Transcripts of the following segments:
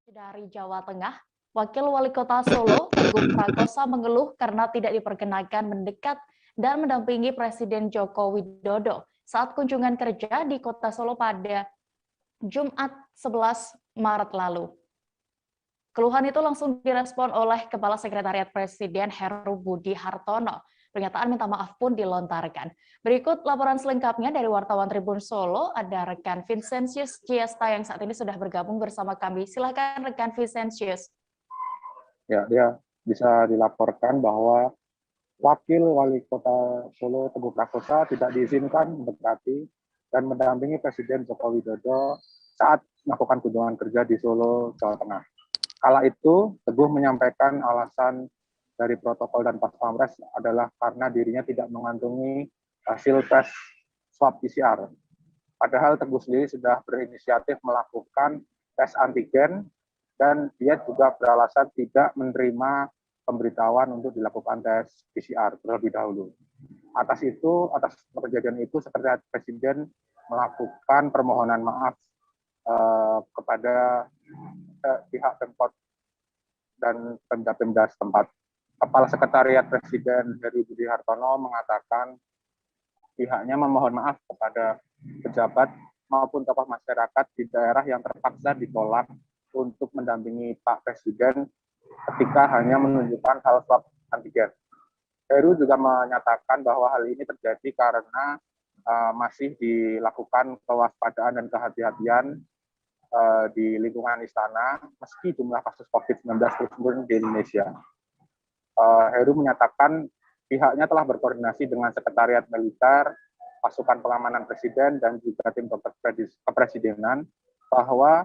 Dari Jawa Tengah, Wakil Wali Kota Solo, Teguh Prakosa mengeluh karena tidak diperkenakan mendekat dan mendampingi Presiden Joko Widodo saat kunjungan kerja di Kota Solo pada Jumat 11 Maret lalu. Keluhan itu langsung direspon oleh Kepala Sekretariat Presiden Heru Budi Hartono. Pernyataan minta maaf pun dilontarkan. Berikut laporan selengkapnya dari wartawan Tribun Solo, ada rekan Vincentius Giesta yang saat ini sudah bergabung bersama kami. Silakan rekan Vincentius. Ya, dia bisa dilaporkan bahwa Wakil Wali Kota Solo Teguh Prakosa tidak diizinkan mendekati dan mendampingi Presiden Joko Widodo saat melakukan kunjungan kerja di Solo, Jawa Tengah. Kala itu, Teguh menyampaikan alasan dari protokol dan Pas Pampres adalah karena dirinya tidak mengantongi hasil tes swab PCR. Padahal Teguh sendiri sudah berinisiatif melakukan tes antigen dan dia juga beralasan tidak menerima pemberitahuan untuk dilakukan tes PCR terlebih dahulu. Atas kejadian itu, Sekretariat Presiden melakukan permohonan maaf kepada pihak Pemkot dan Pemda setempat. Kepala Sekretariat Presiden Heru Budi Hartono mengatakan pihaknya memohon maaf kepada pejabat maupun tokoh masyarakat di daerah yang terpaksa ditolak untuk mendampingi Pak Presiden ketika hanya menunjukkan hal swab antigen. Heru juga menyatakan bahwa hal ini terjadi karena masih dilakukan kewaspadaan dan kehati-hatian di lingkungan istana meski jumlah kasus COVID-19 terus menurun di Indonesia. Heru menyatakan pihaknya telah berkoordinasi dengan Sekretariat Militer, pasukan pengamanan Presiden, dan juga tim dokter kepresidenan bahwa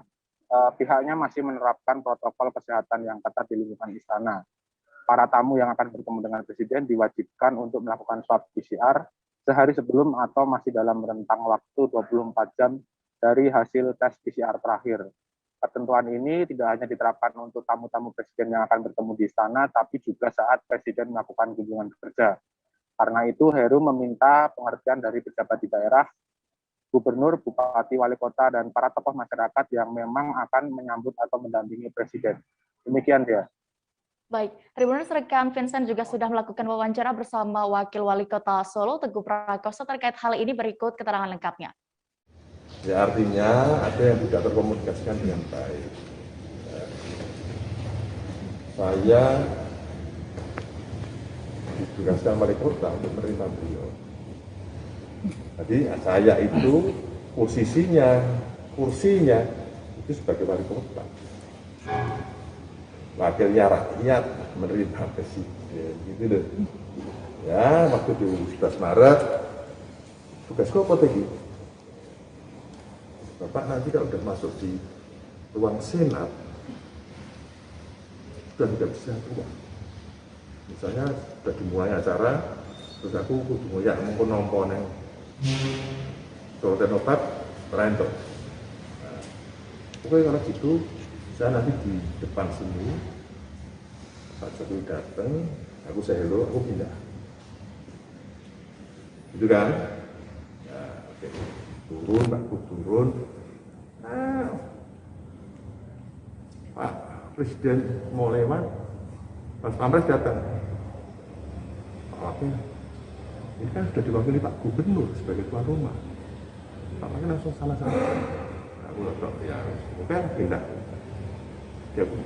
pihaknya masih menerapkan protokol kesehatan yang ketat di lingkungan istana. Para tamu yang akan bertemu dengan Presiden diwajibkan untuk melakukan swab PCR sehari sebelum atau masih dalam rentang waktu 24 jam dari hasil tes PCR terakhir. Ketentuan ini tidak hanya diterapkan untuk tamu-tamu Presiden yang akan bertemu di istana, tapi juga saat Presiden melakukan kunjungan kerja. Karena itu, Heru meminta pengertian dari pejabat di daerah, gubernur, bupati, wali kota, dan para tokoh masyarakat yang memang akan menyambut atau mendampingi Presiden. Demikian dia. Baik, Tribuners rekan Vincent juga sudah melakukan wawancara bersama Wakil Wali Kota Solo, Teguh Prakosa, terkait hal ini. Berikut keterangan lengkapnya. Ya, artinya ada yang tidak terkomunikasikan dengan baik. Saya ditugaskan wali kota untuk menerima beliau. Jadi saya itu kursinya itu sebagai wali kota. Wakilnya rakyat menerima Presiden, gitu loh. Ya, waktu di 11 Maret, tugasku apa tadi? Bapak nanti kalau sudah masuk di ruang Senat, sudah tidak bisa keluar. Misalnya sudah dimulai acara, terus aku kudu ngoyak nompo neng Sultan Obat Rento. Nah, pokoknya kalau gitu, saya nanti di depan sini, Pak Jokowi datang, aku say hello, aku pindah. Gitu kan? Nah, oke. Turun, aku turun. Nah, Pak Presiden mau lewat, Pas Pampres datang. Awaknya, ini kan sudah diwakili Pak Gubernur sebagai tuan rumah. Pak Wakil langsung salah-salah. Aku lotok, ya, oke, pindah. Dia pun,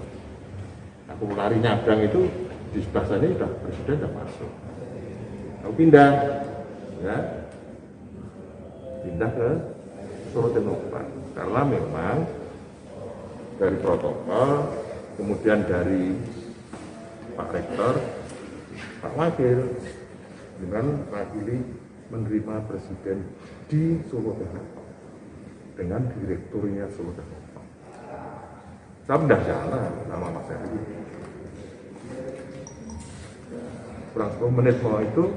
aku lari nyabrang itu di sebelah sana sudah Presiden sudah masuk. Aku pindah, ya. Pindah ke Solo Tenopan karena memang dari protokol, kemudian dari Pak Rektor, Pak Wakil dengan wakili menerima Presiden di Solo Tenopan dengan direkturnya Solo Tenopan. Saya pindah jalan nama Mas Heri. Kurang 10 menit mau itu